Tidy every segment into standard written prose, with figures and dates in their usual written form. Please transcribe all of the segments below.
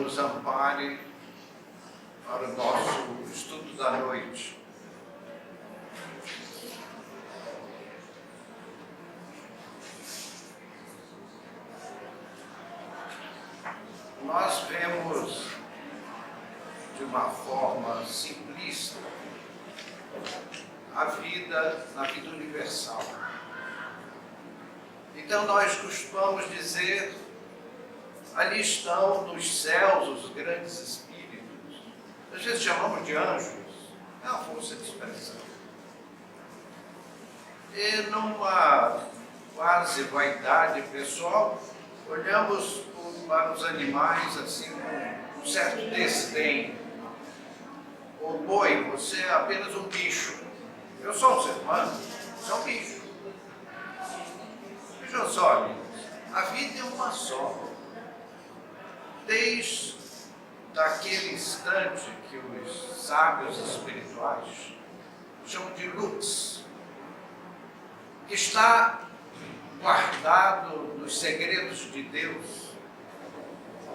nos ampare para o nosso estudo da noite. Nós vemos de uma forma simplista a vida na vida universal. Então nós costumamos dizer, ali estão nos céus os grandes espíritos. Às vezes chamamos de anjos, é uma força de expressão. E numa quase vaidade pessoal, olhamos para os animais assim com um certo desdém. Ô boi, você é apenas um bicho. Eu sou um ser humano, você é um bicho. Veja só, amigos, a vida é uma só. Desde aquele instante que os sábios espirituais chamam de lux, que está guardado nos segredos de Deus,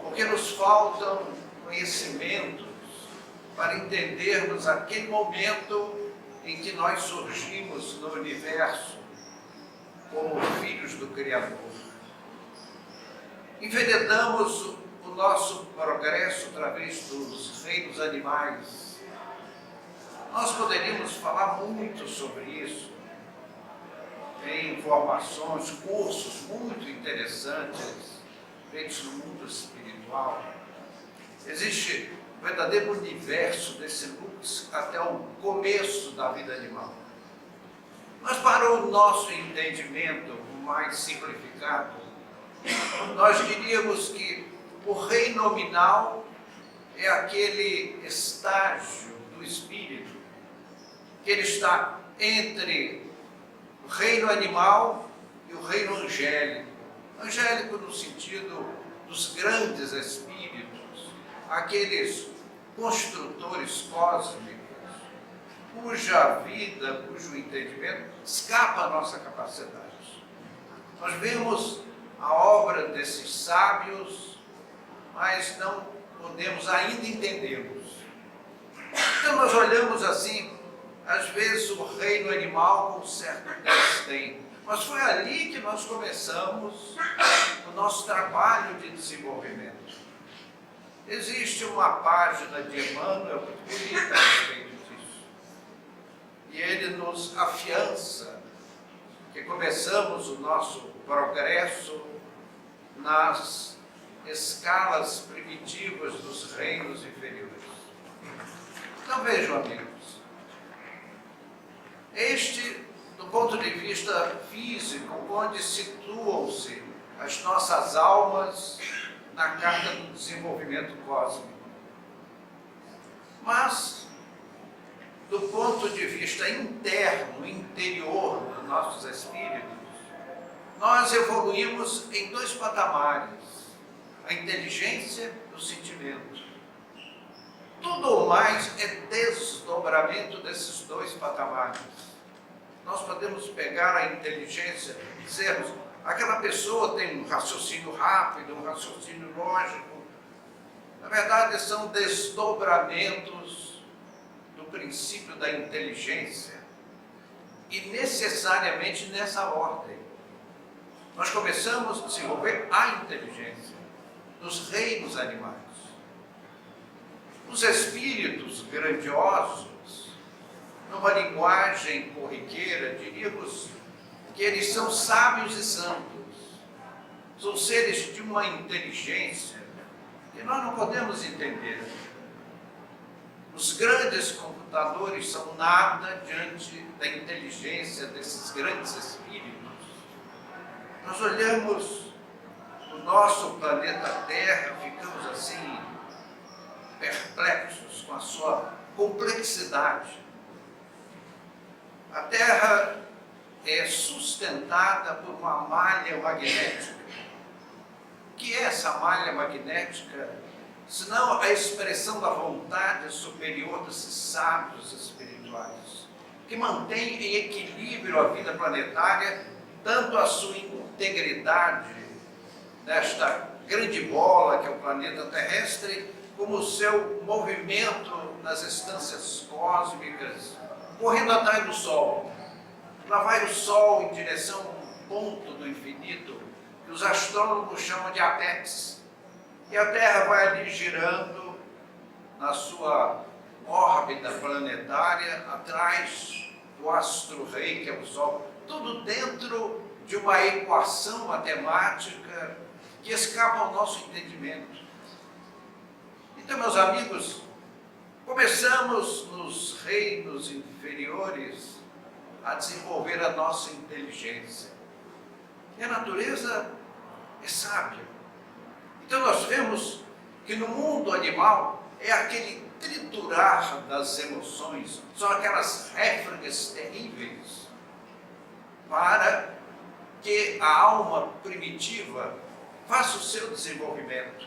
porque nos faltam conhecimentos para entendermos aquele momento em que nós surgimos no universo como filhos do Criador. Enveredamos o nosso progresso através dos reinos animais. Nós poderíamos falar muito sobre isso, em informações, cursos muito interessantes feitos no mundo espiritual. Existe um verdadeiro universo desse lux até o começo da vida animal. Mas para o nosso entendimento mais simplificado, nós diríamos que o reino nominal é aquele estágio do espírito que ele está entre o reino animal e o reino angélico. Angélico no sentido dos grandes espíritos, aqueles construtores cósmicos, cuja vida, cujo entendimento escapa à nossa capacidade. Nós vemos a obra desses sábios, mas não podemos ainda entendê-los. Então nós olhamos assim, às vezes o reino animal com certo desdém. Mas foi ali que nós começamos o nosso trabalho de desenvolvimento. Existe uma página de Emmanuel muito bonita a respeito disso. E ele nos afiança que começamos o nosso progresso nas escalas primitivas dos reinos inferiores. Então vejam, amigos, do ponto de vista físico, onde situam-se as nossas almas na carta do desenvolvimento cósmico. Mas, do ponto de vista interno, interior dos nossos espíritos, nós evoluímos em dois patamares: a inteligência e o sentimento. Tudo o mais é desdobramento desses dois patamares. Nós podemos pegar a inteligência e dizermos, aquela pessoa tem um raciocínio rápido, um raciocínio lógico. Na verdade, são desdobramentos do princípio da inteligência. E necessariamente nessa ordem. Nós começamos a desenvolver a inteligência nos reinos animais. Os espíritos grandiosos, numa linguagem corriqueira, diríamos que eles são sábios e santos. São seres de uma inteligência que nós não podemos entender. Os grandes computadores são nada diante da inteligência desses grandes espíritos. Nós olhamos o nosso planeta Terra, ficamos assim, perplexos com a sua complexidade. A Terra é sustentada por uma malha magnética. O que é essa malha magnética, senão a expressão da vontade superior desses sábios espirituais, que mantém em equilíbrio a vida planetária, tanto a sua integridade nesta grande bola que é o planeta terrestre, como o seu movimento nas instâncias cósmicas, correndo atrás do Sol. Lá vai o Sol em direção a um ponto do infinito, que os astrônomos chamam de apex. E a Terra vai ali girando na sua órbita planetária, atrás do astro-rei, que é o Sol, tudo dentro de uma equação matemática que escapa ao nosso entendimento. Então, meus amigos, começamos nos reinos inferiores a desenvolver a nossa inteligência. E a natureza é sábia. Então nós vemos que no mundo animal é aquele triturar das emoções, são aquelas réfragas terríveis para que a alma primitiva faça o seu desenvolvimento.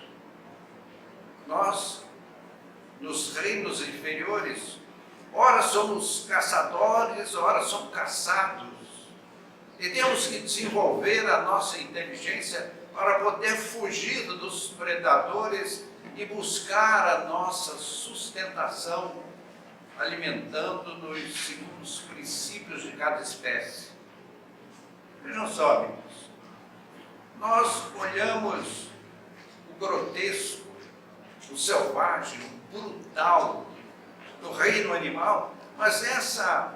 Nós, nos reinos inferiores, ora somos caçadores, ora somos caçados. E temos que desenvolver a nossa inteligência para poder fugir dos predadores e buscar a nossa sustentação, alimentando-nos segundo os princípios de cada espécie. Vejam só, amigos, nós olhamos o grotesco, o selvagem, o brutal do reino animal, mas essa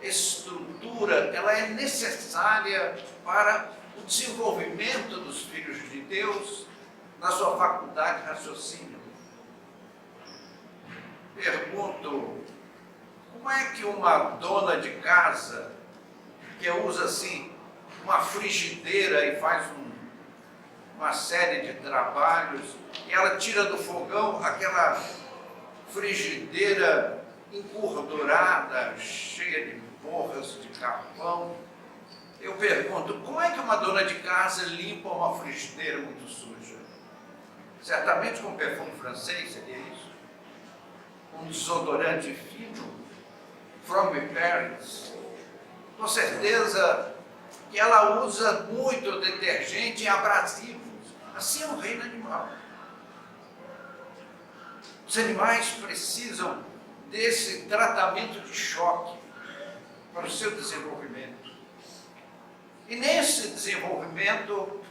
estrutura, ela é necessária para o desenvolvimento dos filhos de Deus na sua faculdade de raciocínio. Pergunto, como é que uma dona de casa que usa assim uma frigideira e faz uma série de trabalhos, e ela tira do fogão aquela frigideira engordurada, cheia de borras de carvão? Eu pergunto, como é que uma dona de casa limpa uma frigideira muito suja? Certamente com perfume francês, seria isso? Um desodorante fino, from Paris. Com certeza que ela usa muito detergente e abrasivos. Assim é o reino animal. Os animais precisam desse tratamento de choque para o seu desenvolvimento. E nesse desenvolvimento,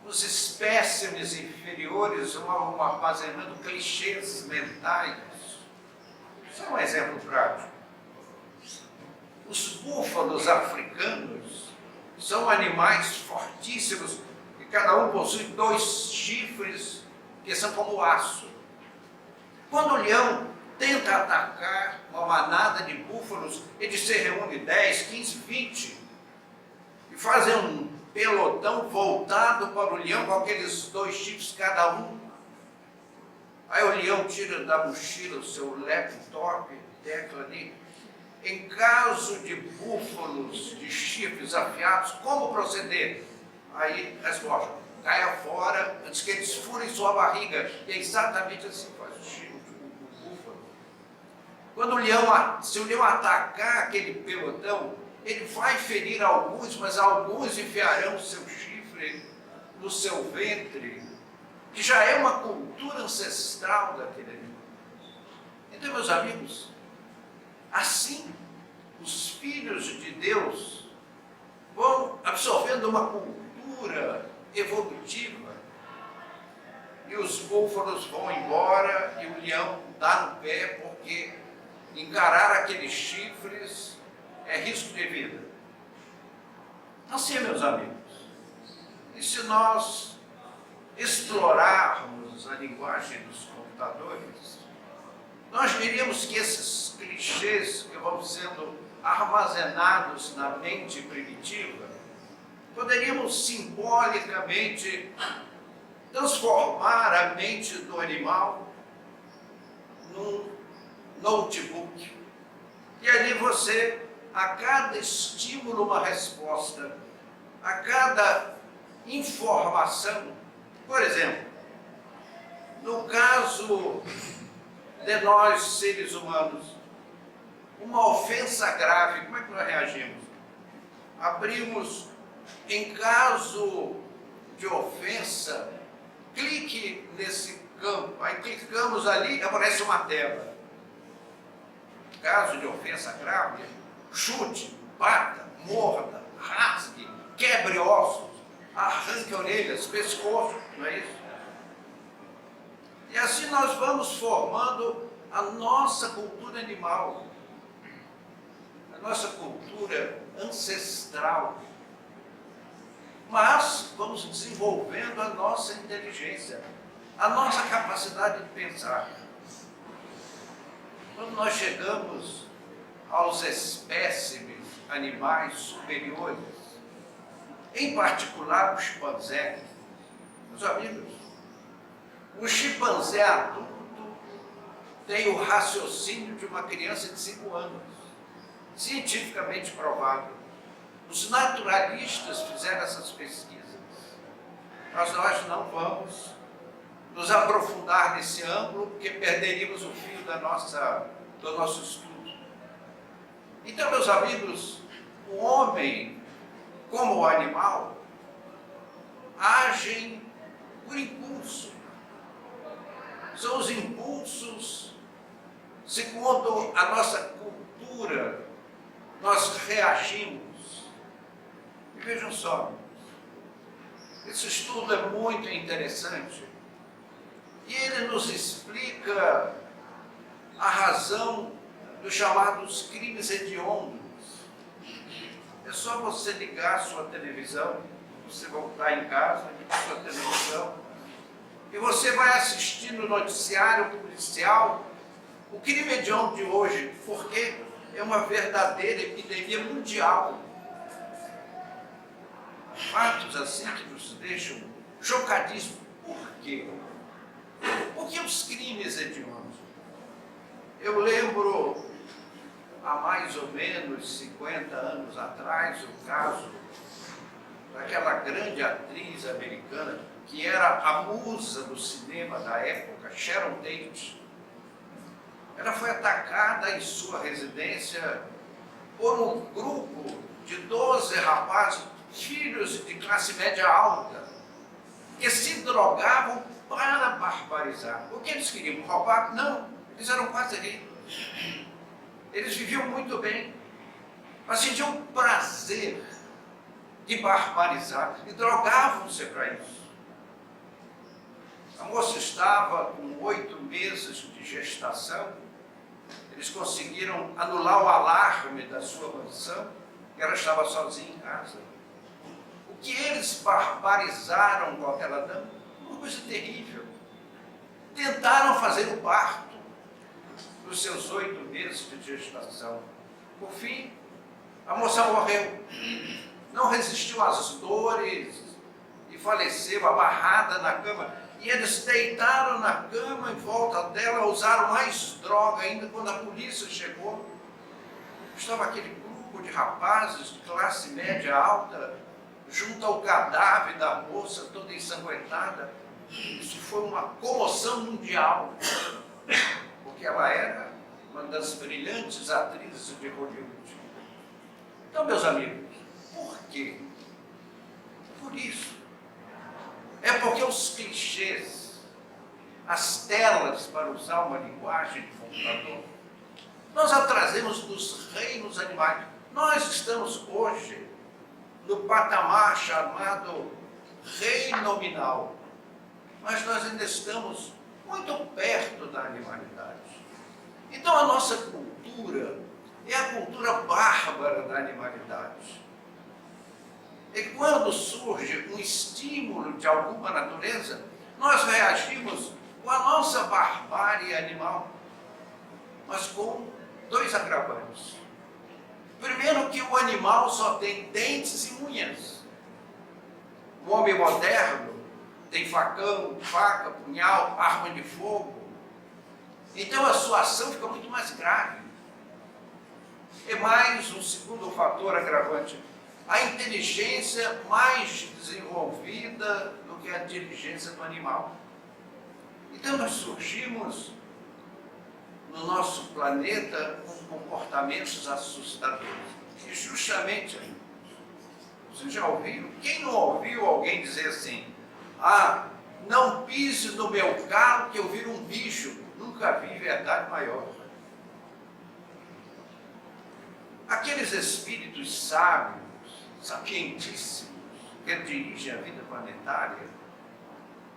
os espécimes inferiores vão armazenando clichês mentais. Isso é um exemplo prático. Os búfalos africanos são animais fortíssimos, e cada um possui 2 chifres que são como aço. Quando o leão tenta atacar uma manada de búfalos, ele se reúne 10, 15, 20 e fazem um pelotão voltado para o leão com aqueles 2 chifres cada um. Aí o leão tira da mochila o seu laptop, tecla ali. Em caso de búfalos de chifres afiados, como proceder? Aí resposta, caia fora antes que eles furem sua barriga. E é exatamente assim que faz o búfalo. Quando se o leão atacar aquele pelotão, ele vai ferir alguns, mas alguns enfiarão o seu chifre no seu ventre, que já é uma cultura ancestral daquele animal. Então, meus amigos, assim, os filhos de Deus vão absorvendo uma cultura evolutiva, e os búfalos vão embora e o leão dá no pé, porque encarar aqueles chifres é risco de vida. Assim, meus amigos, e se nós explorarmos a linguagem dos computadores, nós diríamos que esses clichês que vão sendo armazenados na mente primitiva, poderíamos simbolicamente transformar a mente do animal num notebook. E ali você, a cada estímulo, uma resposta, a cada informação. Por exemplo, no caso de nós, seres humanos, uma ofensa grave, como é que nós reagimos? Abrimos, em caso de ofensa, clique nesse campo. Aí clicamos ali, aparece uma tela. Caso de ofensa grave, chute, bata, morda, rasgue, quebre ossos, arranque orelhas, pescoço, não é isso? E assim nós vamos formando a nossa cultura animal, a nossa cultura ancestral. Mas vamos desenvolvendo a nossa inteligência, a nossa capacidade de pensar. Quando nós chegamos aos espécimes animais superiores, em particular o chimpanzé, meus amigos, o chimpanzé adulto tem o raciocínio de uma criança de 5 anos, cientificamente provado. Os naturalistas fizeram essas pesquisas, mas nós não vamos nos aprofundar nesse ângulo, porque perderíamos o fio do nosso estudo. Então, meus amigos, o homem, como o animal, agem por impulso. São os impulsos, segundo a nossa cultura, nós reagimos. E vejam só, esse estudo é muito interessante e ele nos explica a razão dos chamados crimes hediondos. É só você ligar a sua televisão, você voltar em casa, ligar a sua televisão, e você vai assistir no noticiário policial o crime hediondo de hoje, porque é uma verdadeira epidemia mundial. Fatos assim que nos deixam chocadíssimos. Por quê? Por que os crimes hediondos? Eu lembro, há mais ou menos 50 anos atrás, o caso daquela grande atriz americana, que era a musa do cinema da época, Sharon Tate. Ela foi atacada em sua residência por um grupo de 12 rapazes, filhos de classe média alta, que se drogavam para barbarizar. O que eles queriam? Roubar? Não, eles eram quase ricos. Eles viviam muito bem, mas sentiam prazer de barbarizar e drogavam-se para isso. A moça estava com 8 meses de gestação. Eles conseguiram anular o alarme da sua mansão e ela estava sozinha em casa. O que eles barbarizaram com aquela dama? Uma coisa terrível. Tentaram fazer o parto dos seus 8 meses de gestação. Por fim, a moça morreu. Não resistiu às dores e faleceu amarrada na cama. E eles deitaram na cama em volta dela, usaram mais droga ainda. Quando a polícia chegou, estava aquele grupo de rapazes de classe média alta junto ao cadáver da moça toda ensanguentada. Isso foi uma comoção mundial, porque ela era uma das brilhantes atrizes de Hollywood. Então, meus amigos, por quê? Por isso. É porque os clichês, as telas, para usar uma linguagem de computador, nós a trazemos dos reinos animais. Nós estamos hoje no patamar chamado reino nominal, mas nós ainda estamos muito perto da animalidade. Então a nossa cultura é a cultura bárbara da animalidade. E quando surge um estímulo de alguma natureza, nós reagimos com a nossa barbárie animal, mas com 2 agravantes. Primeiro, que o animal só tem dentes e unhas. O homem moderno tem facão, faca, punhal, arma de fogo. Então a sua ação fica muito mais grave. E mais um segundo fator agravante: a inteligência mais desenvolvida do que a inteligência do animal. Então nós surgimos no nosso planeta com comportamentos assustadores. E justamente, você já ouviu? Quem não ouviu alguém dizer assim: ah, Não pise no meu carro que eu viro um bicho. Nunca vi verdade maior. Aqueles espíritos sábios, sapientíssimos, que dirigem a vida planetária,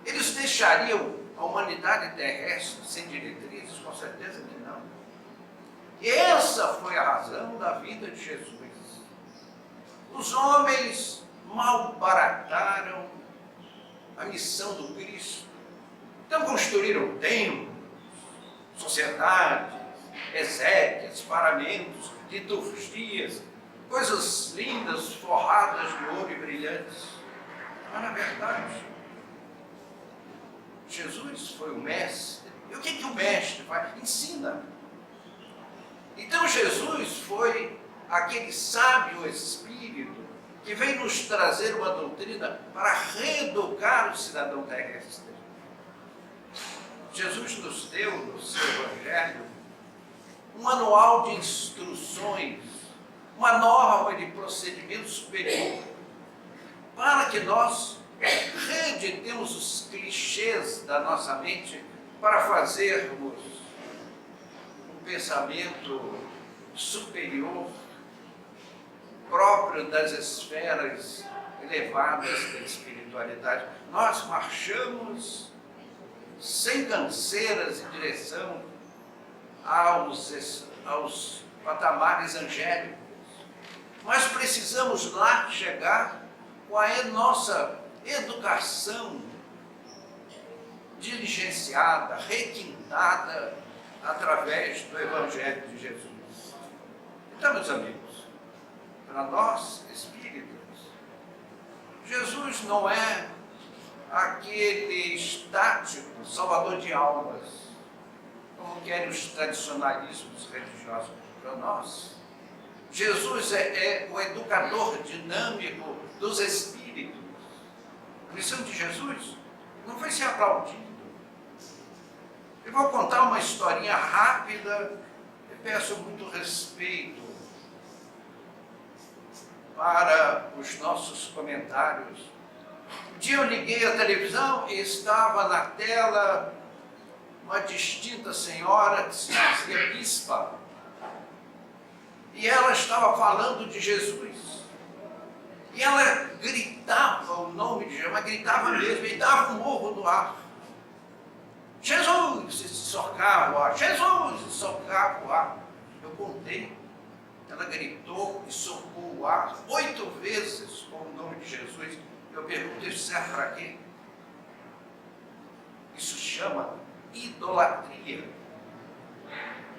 eles deixariam a humanidade terrestre sem diretrizes? Com certeza que não. E essa foi a razão da vida de Jesus. Os homens malbarataram a missão do Cristo. Então construíram templos, sociedades, exéquias, paramentos, liturgias, coisas lindas, forradas de ouro e brilhantes. Mas, na verdade, Jesus foi o mestre. E o que o mestre faz? Ensina. Então, Jesus foi aquele sábio espírito que vem nos trazer uma doutrina para reeducar o cidadão terrestre. Jesus nos deu, no seu Evangelho, um manual de instruções, uma norma de procedimento superior, para que nós reeditemos os clichês da nossa mente para fazermos um pensamento superior, próprio das esferas elevadas da espiritualidade. Nós marchamos sem canseiras em direção aos patamares angélicos. Mas precisamos lá chegar com a nossa educação diligenciada, requintada através do Evangelho de Jesus. Então, meus amigos, para nós espíritas, Jesus não é aquele estático salvador de almas, como querem os tradicionalismos religiosos. Para nós, Jesus é o educador dinâmico dos espíritos. A missão de Jesus não foi ser aplaudido. Eu vou contar uma historinha rápida e peço muito respeito para os nossos comentários. Um dia eu liguei a televisão e estava na tela uma distinta senhora que se dizia bispa. E ela estava falando de Jesus. E ela gritava o nome de Jesus, mas gritava mesmo, e dava um morro no ar. Jesus! E socava o ar. Jesus! E socava o ar. Eu contei. Ela gritou e socou o ar 8 vezes com o nome de Jesus. Eu pergunto, isso serve para quê? Isso chama idolatria.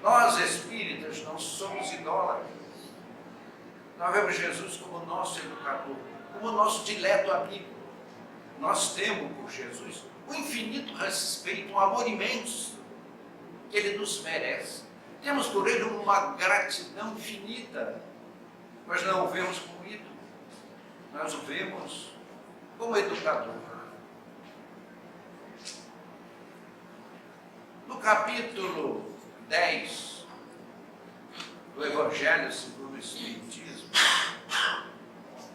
Nós espíritas não somos idólatras. Nós vemos Jesus como nosso educador, como nosso dileto amigo. Nós temos por Jesus um infinito respeito, um amor imenso que Ele nos merece. Temos por Ele uma gratidão infinita. Nós não o vemos como ídolo, nós o vemos como educador. No capítulo 10 do Evangelho segundo o Espiritismo,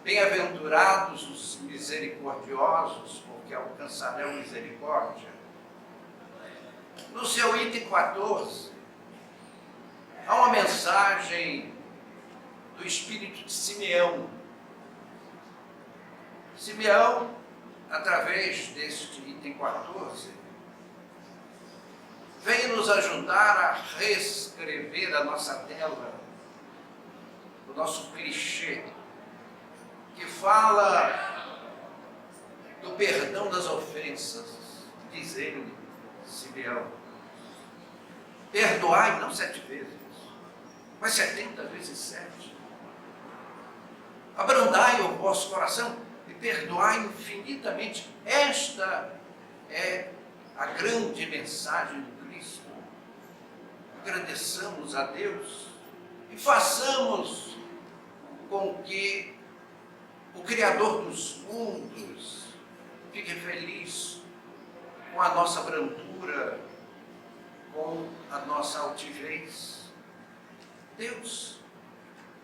bem-aventurados os misericordiosos, porque alcançarão misericórdia. No seu item 14, há uma mensagem do espírito de Simeão. Simeão, através deste item 14, vem nos ajudar a reescrever a nossa tela, o nosso clichê, que fala do perdão das ofensas. Diz ele, Simeão, perdoai não 7 vezes, mas 70 vezes 7. Abrandai o vosso coração e perdoai infinitamente. Esta é a grande mensagem do Cristo. Agradeçamos a Deus e façamos com que o Criador dos mundos fique feliz com a nossa brandura, com a nossa altivez. Deus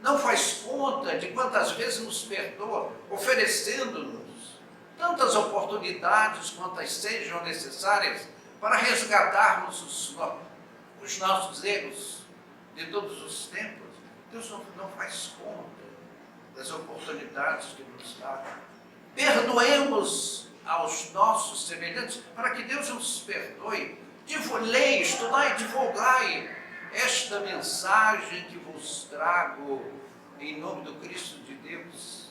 não faz conta de quantas vezes nos perdoa, oferecendo-nos tantas oportunidades quantas sejam necessárias para resgatarmos os nossos erros de todos os tempos. Deus não faz conta das oportunidades que nos dá. Perdoemos aos nossos semelhantes, para que Deus nos perdoe. Leia, estudai e divulgai esta mensagem que vos trago em nome do Cristo de Deus.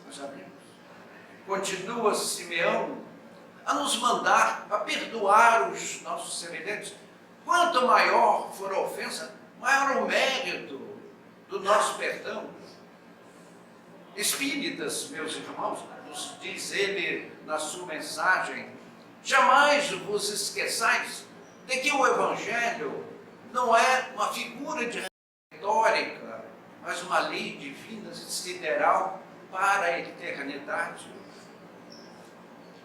Meus amigos, continua Simeão a nos mandar a perdoar os nossos semelhantes. Quanto maior for a ofensa, maior o mérito do nosso perdão. Espíritas, meus irmãos, nos diz ele na sua mensagem, jamais vos esqueçais de que o Evangelho não é uma figura de retórica, mas uma lei divina sideral para a eternidade.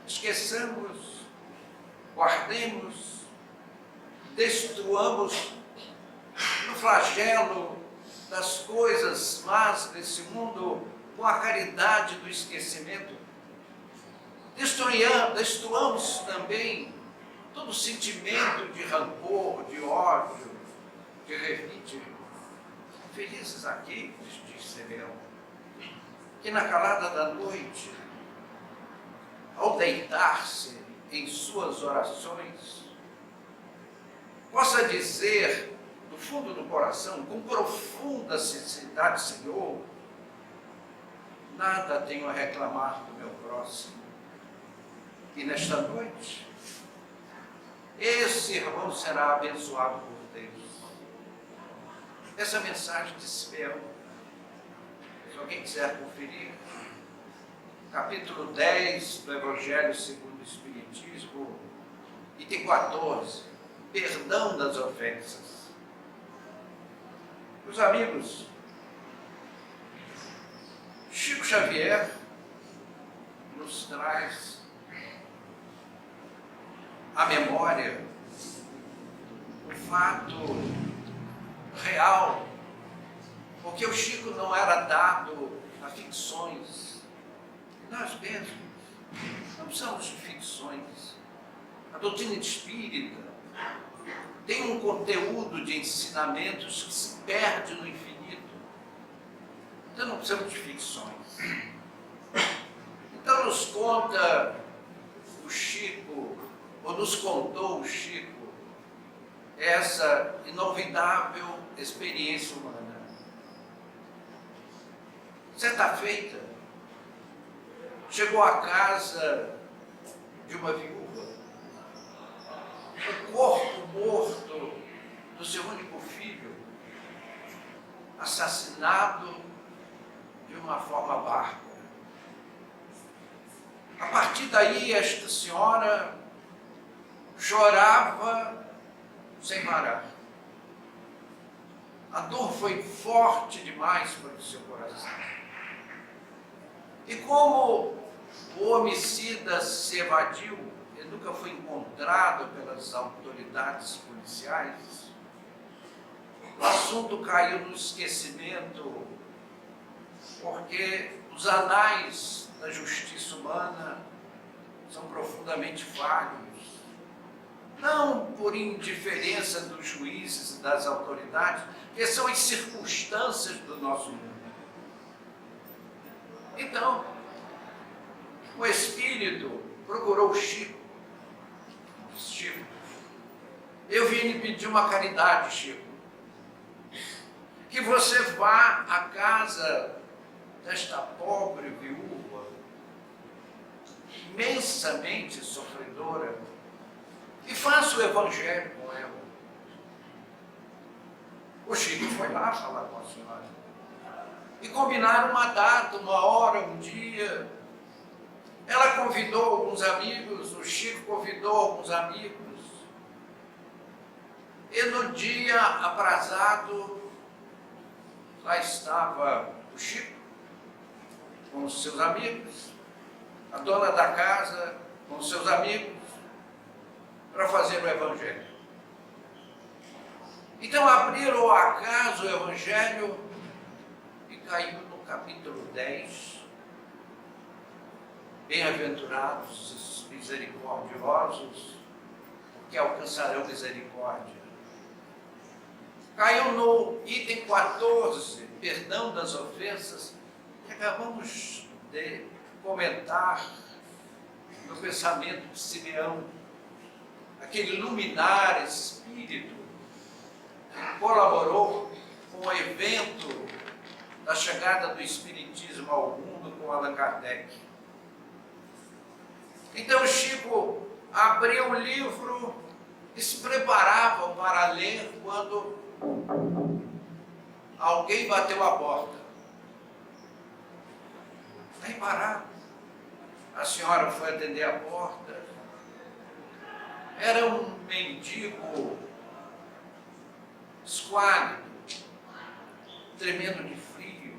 Esqueçamos, guardemos, destruamos no flagelo das coisas más desse mundo com a caridade do esquecimento. Destruamos também todo sentimento de rancor, de ódio, de revide. Felizes aqueles, diz Simeão, que na calada da noite, ao deitar-se em suas orações, possa dizer do fundo do coração, com profunda sinceridade: Senhor, nada tenho a reclamar do meu próximo. E nesta noite, esse irmão será abençoado por Deus. Essa mensagem de Simeão, se alguém quiser conferir, capítulo 10 do Evangelho segundo o Espiritismo, item 14, perdão das ofensas. Meus amigos, Chico Xavier nos traz à memória o fato real, porque o Chico não era dado a ficções. Nós mesmos não precisamos de ficções. A doutrina espírita tem um conteúdo de ensinamentos que se perde no infinito. Então não precisamos de ficções. Então nos conta o Chico, ou nos contou o Chico, essa inovidável experiência humana. Certa feita, chegou à casa de uma viúva, o corpo morto do seu único filho, assassinado de uma forma bárbara. A partir daí, esta senhora chorava sem parar. A dor foi forte demais para o seu coração. E como o homicida se evadiu, ele nunca foi encontrado pelas autoridades policiais, o assunto caiu no esquecimento, porque os anais da justiça humana são profundamente falhos, não por indiferença dos juízes e das autoridades, que são as circunstâncias do nosso mundo. Então, o Espírito procurou Chico. Chico, eu vim lhe pedir uma caridade, Chico, que você vá à casa desta pobre viúva, imensamente sofredora, e faça o Evangelho com ela. O Chico foi lá falar com a senhora e combinaram uma data, uma hora, um dia. Ela convidou alguns amigos, o Chico convidou alguns amigos, e no dia aprazado, lá estava o Chico com os seus amigos, a dona da casa com os seus amigos, para fazer o Evangelho. Então abriram ao acaso o Evangelho e caiu no capítulo 10, Bem-aventurados os misericordiosos, porque alcançarão misericórdia. Caiu no item 14, perdão das ofensas, que acabamos de comentar no pensamento de Simeão, aquele luminar espírito que colaborou com o evento da chegada do Espiritismo ao mundo com Allan Kardec. Então Chico abriu o livro e se preparava para ler quando alguém bateu a porta. Aí parado. A senhora foi atender a porta. Era um mendigo esquálido, tremendo de frio,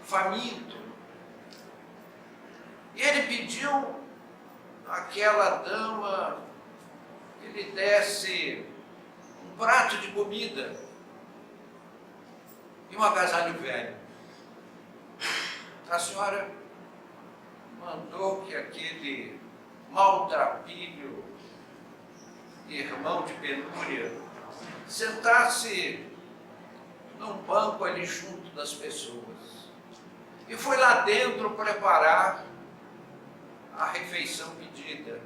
faminto. E ele pediu àquela dama que lhe desse um prato de comida e um agasalho velho. A senhora mandou que aquele maltrapilho, irmão de penúria, sentasse num banco ali junto das pessoas. E foi lá dentro preparar a refeição pedida.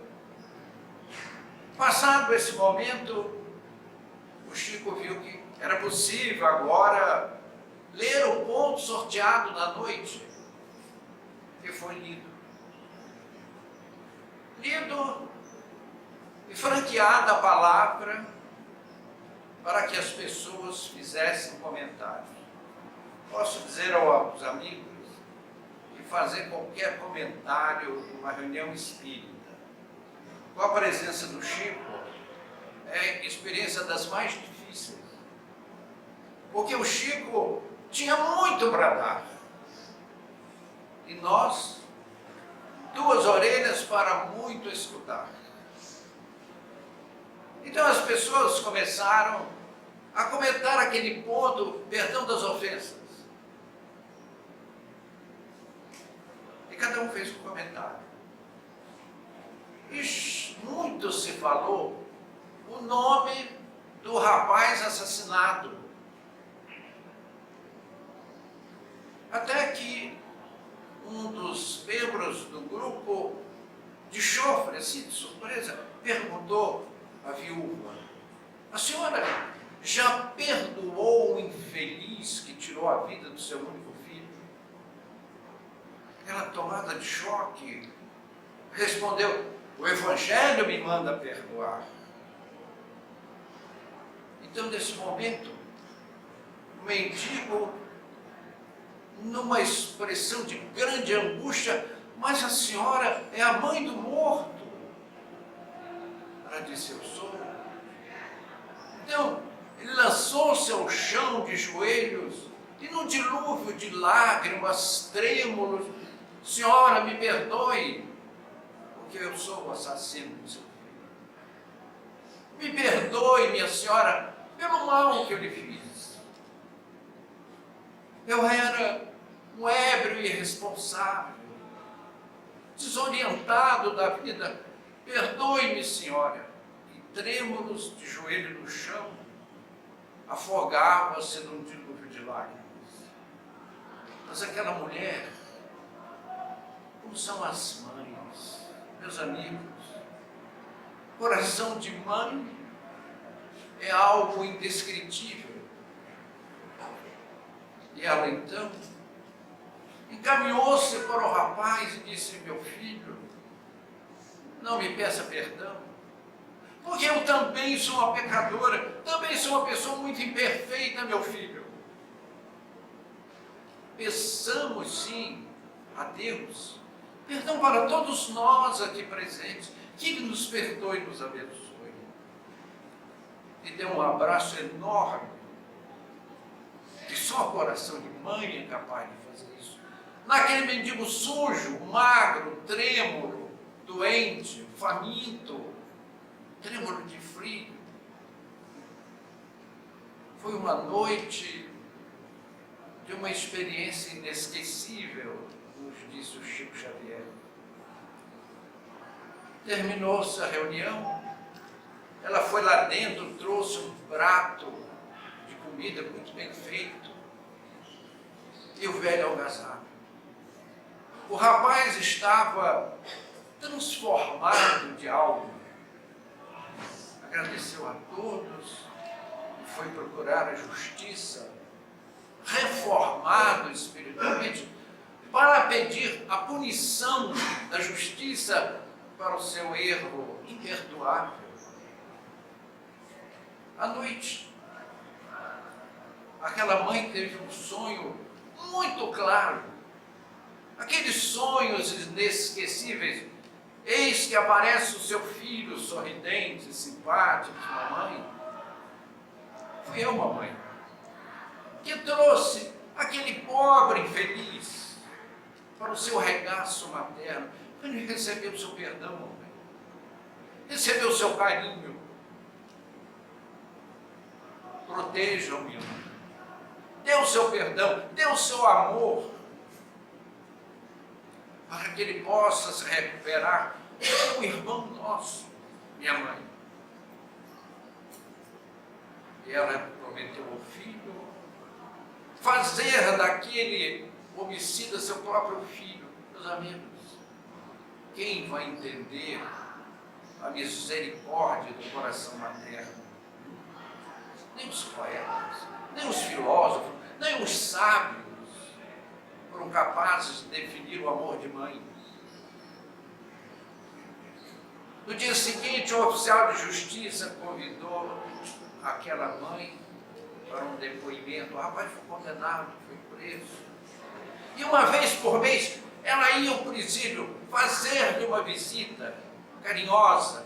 Passado esse momento, o Chico viu que era possível agora ler o ponto sorteado da noite. E foi lido. Lido e franqueada a palavra para que as pessoas fizessem comentários. Posso dizer aos amigos que fazer qualquer comentário numa reunião espírita, com a presença do Chico, é experiência das mais difíceis. Porque o Chico tinha muito para dar. E nós, duas orelhas para muito escutar. Então as pessoas começaram a comentar aquele ponto, perdão das ofensas. E cada um fez um comentário. E muito se falou o nome do rapaz assassinado. Até que um dos membros do grupo de chofre, assim de surpresa, perguntou à viúva: a senhora já perdoou o infeliz que tirou a vida do seu único filho? Ela, tomada de choque, respondeu: o Evangelho me manda perdoar. Então, nesse momento, o mendigo, numa expressão de grande angústia: mas a senhora é a mãe do morto. Ela disse: eu sou. Então, ele lançou-se ao chão de joelhos e num dilúvio de lágrimas, trêmulos: senhora, me perdoe, porque eu sou o assassino do seu filho. Me perdoe, minha senhora, pelo mal que eu lhe fiz. Eu era um ébrio irresponsável, desorientado da vida. Perdoe-me, senhora. E trêmulos de joelho no chão, afogava-se num dilúvio de lágrimas. Mas aquela mulher, como são as mães, meus amigos, coração de mãe é algo indescritível. E ela então encaminhou-se para o rapaz e disse: meu filho, não me peça perdão, porque eu também sou uma pecadora, também sou uma pessoa muito imperfeita, meu filho. Peçamos sim a Deus perdão para todos nós aqui presentes, que Ele nos perdoe e nos abençoe. E deu um abraço enorme, que só coração de mãe é capaz de fazer isso. Naquele mendigo sujo, magro, trêmulo, doente, faminto, trêmulo de frio. Foi uma noite de uma experiência inesquecível, nos disse o Chico Xavier. Terminou-se a reunião, ela foi lá dentro, trouxe um prato de comida muito bem feito, e o velho algazarra. O rapaz estava transformado de alma, agradeceu a todos, foi procurar a justiça, reformado espiritualmente, para pedir a punição da justiça para o seu erro imperdoável. À noite, aquela mãe teve um sonho muito claro, aqueles sonhos inesquecíveis. Eis que aparece o seu filho sorridente, simpático, mamãe. Fui eu, mamãe, que trouxe aquele pobre infeliz para o seu regaço materno, para ele receber o seu perdão, mamãe, receber o seu carinho. Protejam-me, dê o seu perdão, dê o seu amor, para que ele possa se recuperar como irmão nosso, minha mãe. E ela prometeu ao filho fazer daquele homicida seu próprio filho. Meus amigos, quem vai entender a misericórdia do coração materno? Nem os poetas, nem os filósofos, nem os sábios foram capazes de definir o amor de mãe. No dia seguinte, o oficial de justiça convidou aquela mãe para um depoimento. O rapaz foi condenado, foi preso. E uma vez por mês, ela ia ao presídio fazer-lhe uma visita carinhosa,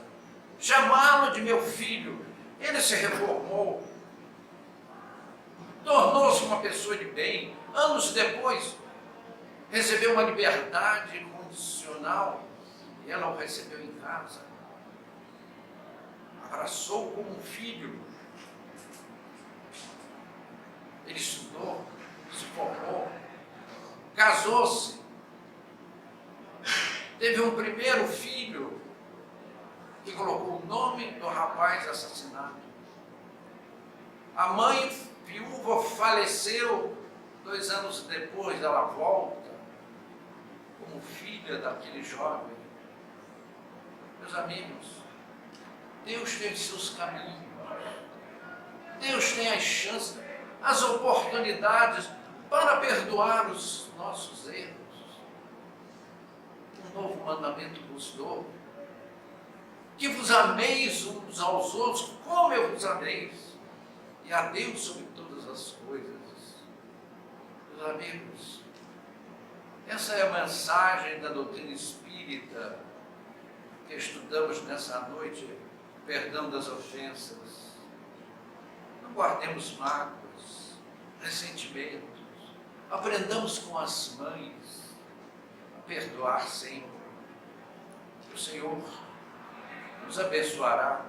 chamá-lo de meu filho. Ele se reformou, tornou-se uma pessoa de bem. Anos depois, recebeu uma liberdade condicional e ela o recebeu em casa. Abraçou como um filho. Ele estudou, se formou, casou-se, teve um primeiro filho e colocou o nome do rapaz assassinado. A mãe viúva faleceu 2 anos depois, ela volta como filha daquele jovem. Meus amigos, Deus tem os seus caminhos, Deus tem as chances, as oportunidades para perdoar os nossos erros. Um novo mandamento vos dou, que vos ameis uns aos outros como eu vos ameis, e a Deus sobre todas as coisas. Meus amigos, essa é a mensagem da doutrina espírita que estudamos nessa noite, perdão das ofensas. Não guardemos mágoas, ressentimentos, aprendamos com as mães a perdoar sempre. O Senhor nos abençoará